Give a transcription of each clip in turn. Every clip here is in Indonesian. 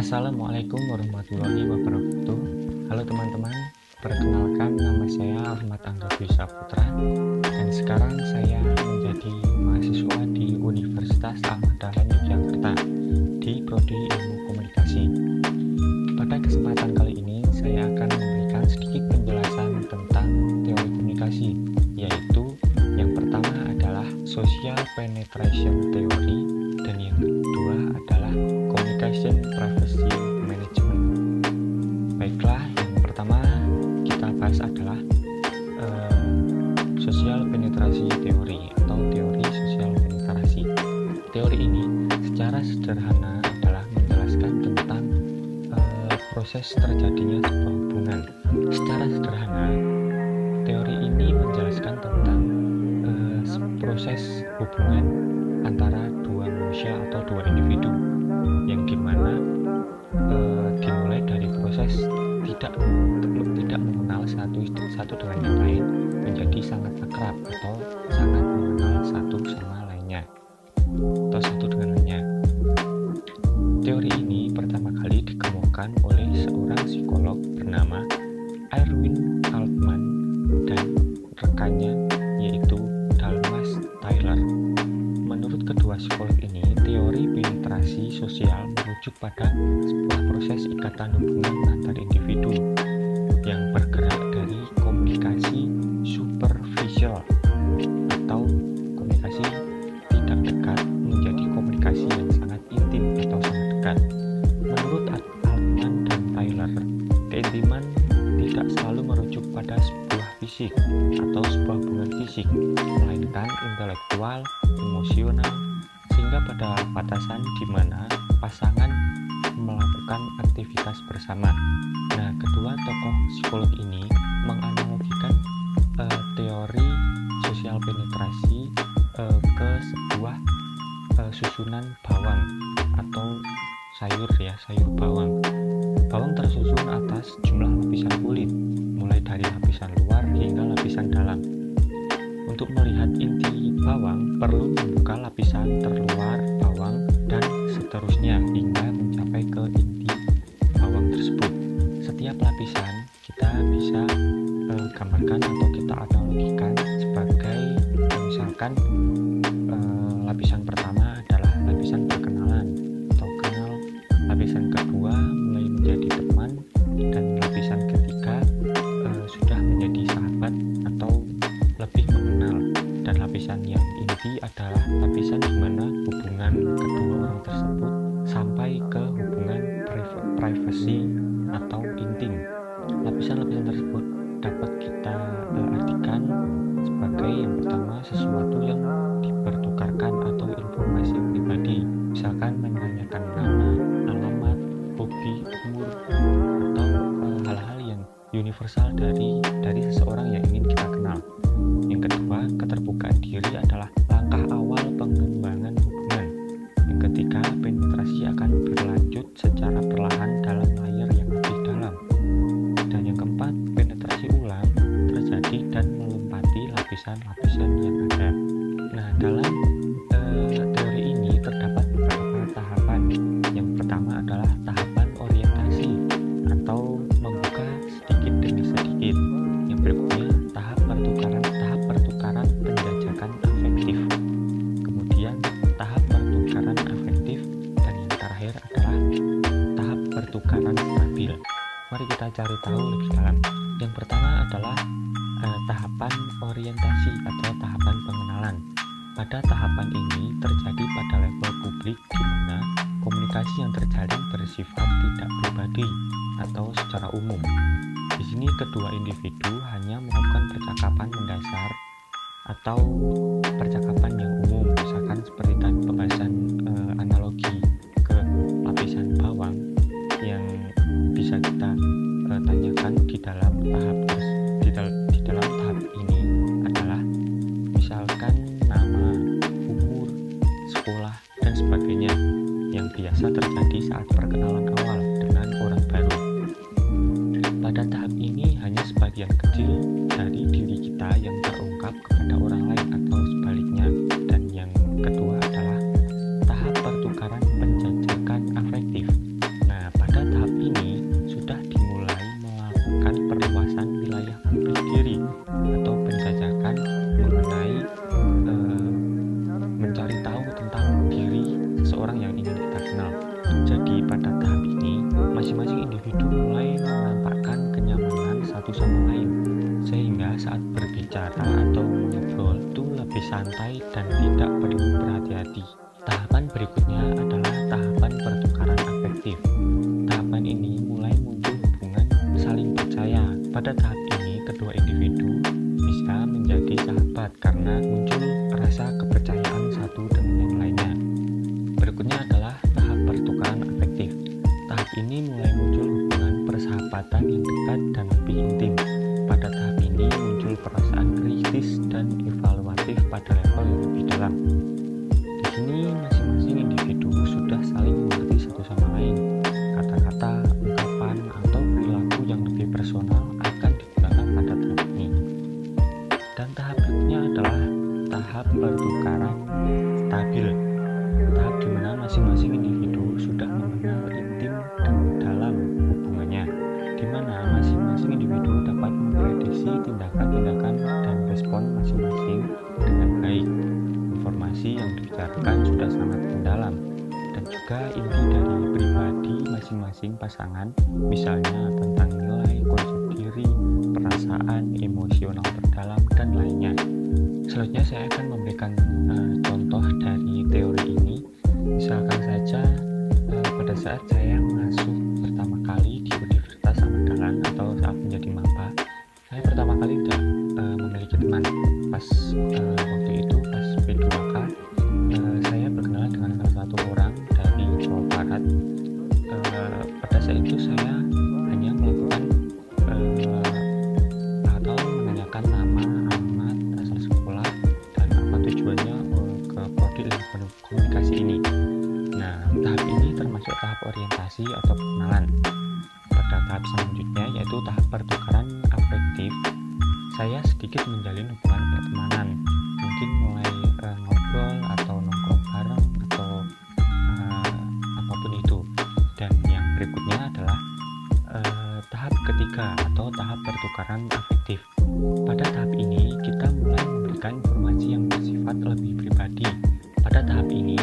Assalamualaikum warahmatullahi wabarakatuh. Halo teman-teman, perkenalkan nama saya Ahmad Angga Dwi Saputra dan sekarang saya menjadi mahasiswa di Universitas Ahmad Dahlan Yogyakarta di Prodi Ilmu Komunikasi. Pada kesempatan kali ini saya akan memberikan sedikit penjelasan tentang teori komunikasi, yaitu yang pertama adalah Social Penetration Theory dan yang kedua adalah Communication Privacy Management. Baiklah, yang pertama kita bahas adalah Social Penetrasi Theory atau teori sosial penetrasi. Teori ini secara sederhana adalah menjelaskan tentang proses terjadinya sebuah hubungan. Secara sederhana, teori ini menjelaskan tentang proses hubungan antara dua manusia atau dua individu yang dimana dimulai dari proses tidak mengenal satu dengan yang lain menjadi sangat akrab atau sangat mengenal satu sama lainnya atau satu dengan lainnya. Teori ini pertama kali dikemukakan oleh seorang psikolog bernama Irwin Altman dan rekannya yaitu Dalmas Taylor. Menurut kedua psikolog ini, teori penetrasi sosial merujuk pada sebuah proses ikatan hubungan antar individu yang bergerak dari komunikasi superficial atau komunikasi tidak dekat menjadi komunikasi yang sangat intim atau sangat dekat. Menurut Altman dan Taylor, keintiman tidak selalu merujuk pada sebuah fisik atau sebuah hubungan fisik, melainkan intelektual, emosional, sehingga pada batasan di mana pasangan melakukan aktivitas bersama. Nah, kedua tokoh psikolog ini menganalogikan teori sosial penetrasi ke sebuah susunan bawang atau sayur bawang. Bawang tersusun atas jumlah lapisan kulit, mulai dari lapisan luar hingga lapisan dalam. Untuk melihat inti bawang, perlu membuka lapisan terluar bawang dan seterusnya hingga mencapai ke inti bawang tersebut. Setiap lapisan kita bisa gambarkan atau kita analogikan sebagai misalkan lapisan pertama adalah lapisan perkenalan atau kenal, lapisan kedua mulai menjadi teman, dan lapisan ketiga sudah menjadi sahabat atau lebih mengenal, dan lapisan yang inti adalah lapisan di mana hubungan kedua orang tersebut sampai ke hubungan privasi atau intim. Lapisan-lapisan tersebut dapat kita artikan sebagai yang pertama sesuatu yang dipertukarkan atau informasi pribadi, misalkan menanyakan nama, alamat, hobi, umur, atau hal-hal yang universal dari seseorang yang ingin kita kenal. Yang kedua, keterbukaan diri adalah langkah awal pengembangan hubungan. Yang ketiga, penetrasi akan berlanjut secara perlahan dalam layar yang lebih dalam. Dan yang keempat, penetrasi ulang terjadi dan melempati lapisan-lapisan yang ada. Nah, dalam teori ini terdapat beberapa tahapan. Yang pertama adalah tahapan orientasi atau membuka sedikit demi sedikit. Yang berikutnya tahap pertukaran penjajakan afektif. Kemudian tahap pertukaran afektif, dan yang terakhir adalah tahap pertukaran stabil. Mari kita cari tahu lebih dalam. Yang pertama adalah tahapan orientasi atau tahapan pengenalan. Pada tahapan ini terjadi pada level publik di mana komunikasi yang terjalin bersifat tidak pribadi atau secara umum. Di sini kedua individu hanya melakukan percakapan mendasar atau percakapan yang umum, misalkan seperti tadi pembahasan analogi ke lapisan bawang yang bisa kita tanyakan di dalam tahap ini adalah misalkan nama, umur, sekolah, dan sebagainya yang biasa terjadi saat perkenalan awal dengan orang baru. Pada tahap ini hanya sebagian kecil dari diri kita yang terungkap kepada orang lain atau sebaliknya. Dan yang kedua adalah tahap pertukaran penjajakan afektif. Nah, masing-masing individu mulai menampakkan kenyamanan satu sama lain, sehingga saat berbicara atau mengobrol itu lebih santai dan tidak perlu berhati-hati. Tahapan berikutnya adalah tahapan pertukaran afektif. Tahapan ini mulai muncul hubungan saling percaya. Pada tahap ini, kedua individu bisa menjadi sahabat karena muncul rasa kepercayaan satu dengan yang lainnya. Berikutnya adalah tahap pertukaran afektif. Tahap ini mulai muncul hubungan persahabatan yang dekat dan lebih intim. Pada tahap ini muncul perasaan kritis dan evaluatif pada level yang lebih dalam. Di sini masing-masing individu sudah saling mengerti satu sama lain. Kata-kata, ungkapan, atau perilaku yang lebih personal akan digunakan pada tahap ini. Dan tahap berikutnya adalah tahap pertukaran stabil. Tahap di mana masing-masing individu sudah mengenal intim dan dalam hubungannya, di mana masing-masing individu dapat memprediksi tindakan-tindakan dan respon masing-masing dengan baik. Informasi yang dibicarakan sudah sangat mendalam, dan juga inti dari pribadi masing-masing pasangan, misalnya tentang nilai, konsep diri, perasaan, emosional terdalam, dan lainnya. Selanjutnya saya akan memberikan contoh dari teori ini. Misalkan saja pada saat saya masuk pertama kali di Universitas Andalan atau saat menjadi maba, saya pertama kali tidak memiliki teman. Pas waktu itu pas P2K, saya berkenalan dengan salah satu orang dari Jawa Barat. Pada saat itu saya hanya melakukan atau menanyakan nama, alamat, asal sekolah, dan apa tujuannya ke prodi ilmu komunikasi ini. Nah, tahap ini termasuk tahap orientasi atau pengenalan. Pada tahap selanjutnya yaitu tahap pertukaran afektif, saya sedikit menjalin hubungan pertemanan, mungkin mulai ngobrol atau nongkrong bareng atau apapun itu. Dan yang berikutnya adalah tahap ketiga atau tahap pertukaran afektif. Pada tahap ini kita mulai memberikan informasi yang bersifat lebih pribadi. Pada tahap ini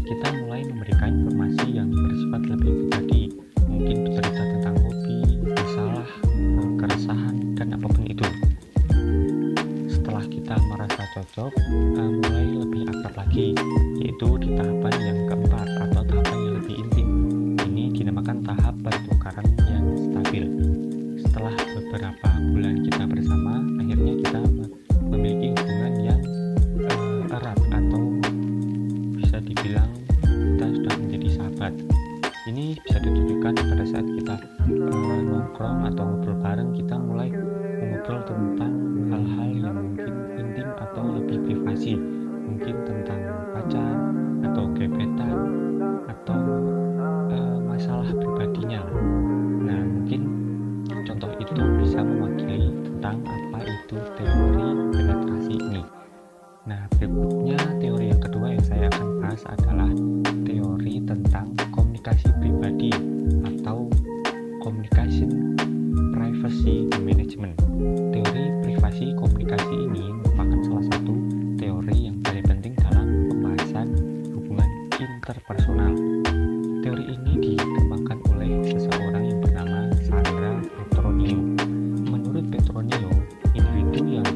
kita mulai memberikan informasi yang bersifat lebih pribadi, mungkin bercerita tentang hobi, masalah, keresahan, dan apapun itu. Setelah kita merasa cocok, mulai lebih akrab lagi, yaitu di tahapan yang keempat atau tahapan yang lebih intim. Ini dinamakan tahap pertukaran yang stabil. Setelah beberapa bulan kita bersama, akhirnya kita memiliki hubungan yang erat atau bisa dibilang kita sudah menjadi sahabat. Ini bisa ditunjukkan pada saat kita nongkrong atau ngobrol bareng, kita mulai mengobrol tentang hal-hal yang mungkin intim atau lebih privasi, mungkin tentang pacar atau gebetan atau masalah pribadinya. Nah, mungkin contoh itu bisa mewakili tentang apa itu teori penetrasi ini. Nah, berikutnya teori yang kedua yang saya akan bahas adalah teori tentang komunikasi pribadi atau communication privacy management. Teori privasi komunikasi ini merupakan salah satu teori yang paling penting dalam pembahasan hubungan interpersonal. Teori ini dikembangkan oleh seseorang yang bernama Sandra Petronio. Menurut Petronio, individu yang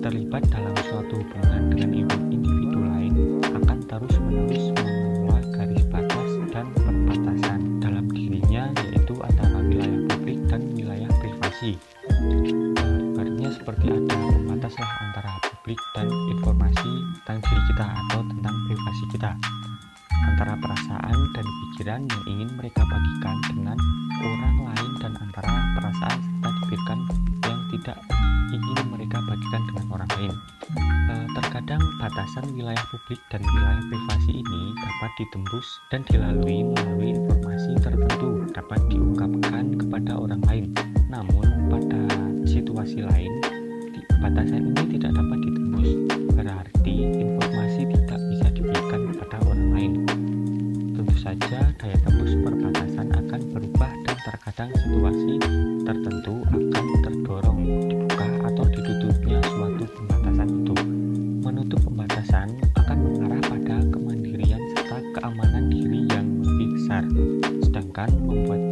terlibat dalam suatu hubungan dengan individu lain akan terus-menerus mengelola garis batas dan perbatasan dalam dirinya, yaitu antara wilayah publik dan wilayah privasi. Ibaratnya seperti ada pembatas antara publik dan informasi tentang diri kita atau tentang privasi kita, antara perasaan dan pikiran yang ingin mereka bagikan dengan orang lain dan antara perasaan serta pikiran yang tidak ingin mereka bagikan dengan orang lain. Terkadang batasan wilayah publik dan wilayah privasi ini dapat ditembus dan dilalui melalui informasi tertentu dapat diungkapkan kepada orang lain. Namun pada situasi lain, batasan ini tidak dapat ditembus, berarti informasi tidak bisa diberikan kepada orang lain. Tentu saja daya tembus perbatasan akan berubah dan terkadang situasi tertentu akan terdorong dibuka atau ditutupnya suatu pembatasan itu. Menutup pembatasan akan mengarah pada kemandirian serta keamanan diri yang lebih besar, sedangkan membuat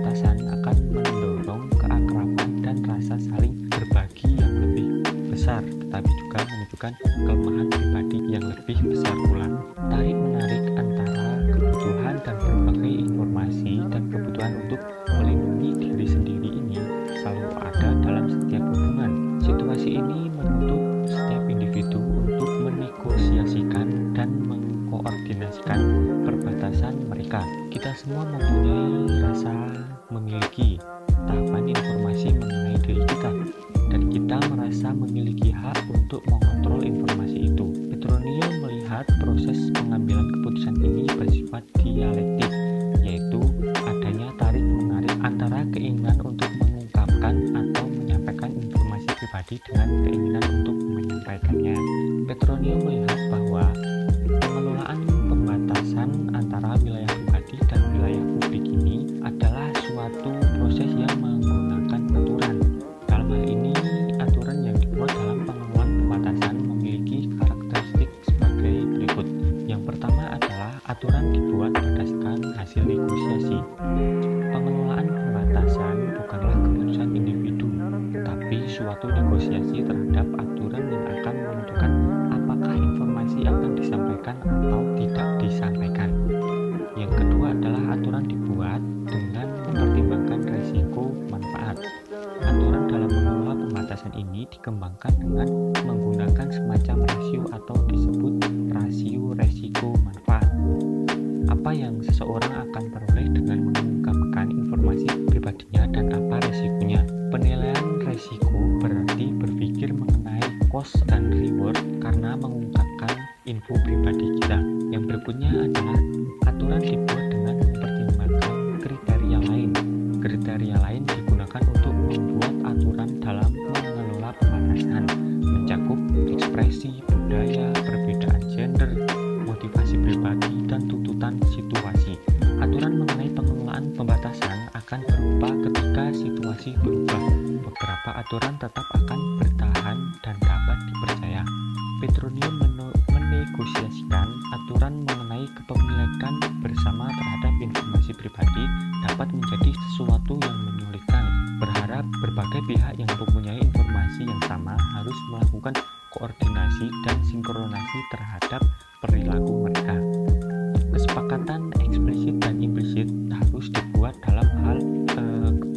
pembatasan akan mendorong keakraban dan rasa saling berbagi yang lebih besar, tetapi juga menunjukkan kelemahan pribadi yang lebih besar pula. Tarik-menarik antara kebutuhan dan berbagai informasi dan kebutuhan untuk melindungi diri sendiri ini selalu ada dalam setiap hubungan. Situasi ini menuntut setiap individu untuk menegosiasikan dan mengkoordinasikan perbatasan mereka. Kita semua mempunyai rasa memiliki tahapan informasi mengenai diri kita, dan kita merasa memiliki hak untuk mengontrol informasi itu. Petronio melihat proses pengambilan keputusan ini bersifat dialektik, yaitu adanya tarik-menarik antara keinginan untuk mengungkapkan atau menyampaikan informasi pribadi dengan keinginan untuk menyampaikannya. Petronio melihat bahwa pengelolaan pembatasan antara wilayah pribadi dan wilayah publik ini adalah suatu proses yang menggunakan aturan. Dalam hal ini, aturan yang dibuat dalam pengelolaan pembatasan memiliki karakteristik sebagai berikut. Yang pertama adalah aturan dibuat berdasarkan hasil negosiasi. Pengelolaan pembatasan bukanlah keputusan individu, tetapi suatu negosiasi terhadap aturan yang akan menentukan apakah informasi akan disampaikan atau tidak disampaikan. Yang kedua adalah aturan dibuat dengan mempertimbangkan risiko manfaat. Aturan dalam mengelola pembatasan ini dikembangkan dengan menggunakan semacam rasio atau disebut rasio resiko manfaat. Apa yang seseorang akan peroleh dengan mengungkapkan informasi pribadinya dan apa resikonya. Penilaian resiko berarti berpikir mengenai cost dan reward karena mengungkapkan info pribadi kita. Yang berikutnya adalah aturan dibuat dengan mempertimbangkan kriteria lain. Kriteria lain digunakan untuk membuat aturan dalam mengelola pembatasan, mencakup ekspresi, budaya, perbedaan gender, motivasi pribadi, dan tuntutan situasi. Aturan mengenai pengelolaan pembatasan akan berubah ketika situasi berubah. Beberapa aturan tetap akan bertahan dan dapat dipercaya. Petronio menegosiasikan aturan mengenai kepemilikan bersama terhadap informasi pribadi dapat menjadi sesuatu yang menyulitkan. Berharap berbagai pihak yang mempunyai informasi yang sama harus melakukan koordinasi dan sinkronasi terhadap perilaku mereka. Kesepakatan eksplisit dan implisit harus dibuat dalam hal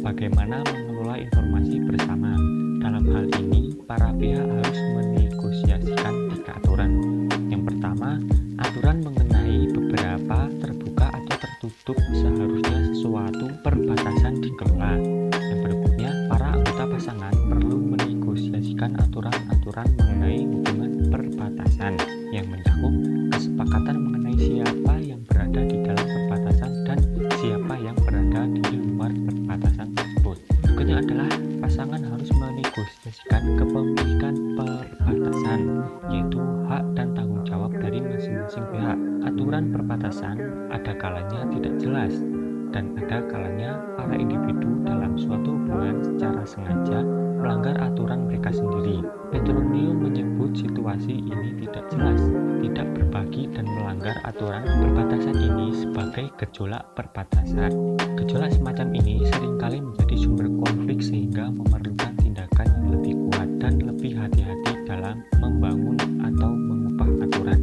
bagaimana mengelola informasi bersama. Dalam hal ini, para pihak harus menegosiasikan 3 aturan. Yang pertama, aturan mengenai beberapa terbuka atau tertutup seharusnya sesuatu perbatasan dikelola. Yang berikutnya, para anggota pasangan perlu menegosiasikan aturan-aturan mengenai hubungan perbatasan yang mencakup kesepakatan mengenai siapa yang berada di dalam perbatasan dan siapa yang berada di luar perbatasan tersebut. Berikutnya adalah pasangan harus menegosiasikan kepemilikan perbatasan, yaitu hak dan tanggung jawab dari masing-masing pihak. Aturan perbatasan ada kalanya tidak jelas, dan ada kalanya para individu dalam suatu hubungan secara sengaja melanggar aturan mereka sendiri. Petronio menyebut situasi ini tidak jelas, tidak berbagi dan melanggar aturan perbatasan ini sebagai gejolak perbatasan. Gejolak semacam ini seringkali menjadi sumber konflik sehingga memerlukan tindakan yang lebih kuat dan lebih hati-hati dalam membangun atau mengubah aturan.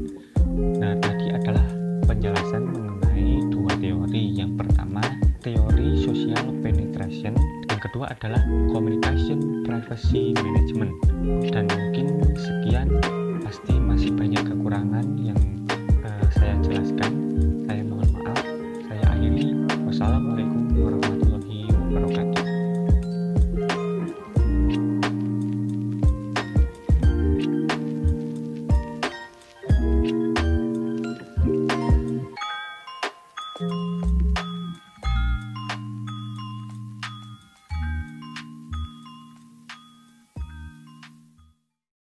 Nah, tadi adalah penjelasan mengenai 2 teori. Yang pertama, teori social penetration. Yang kedua adalah communication privacy management. Dan mungkin sekian, pasti masih banyak kekurangan yang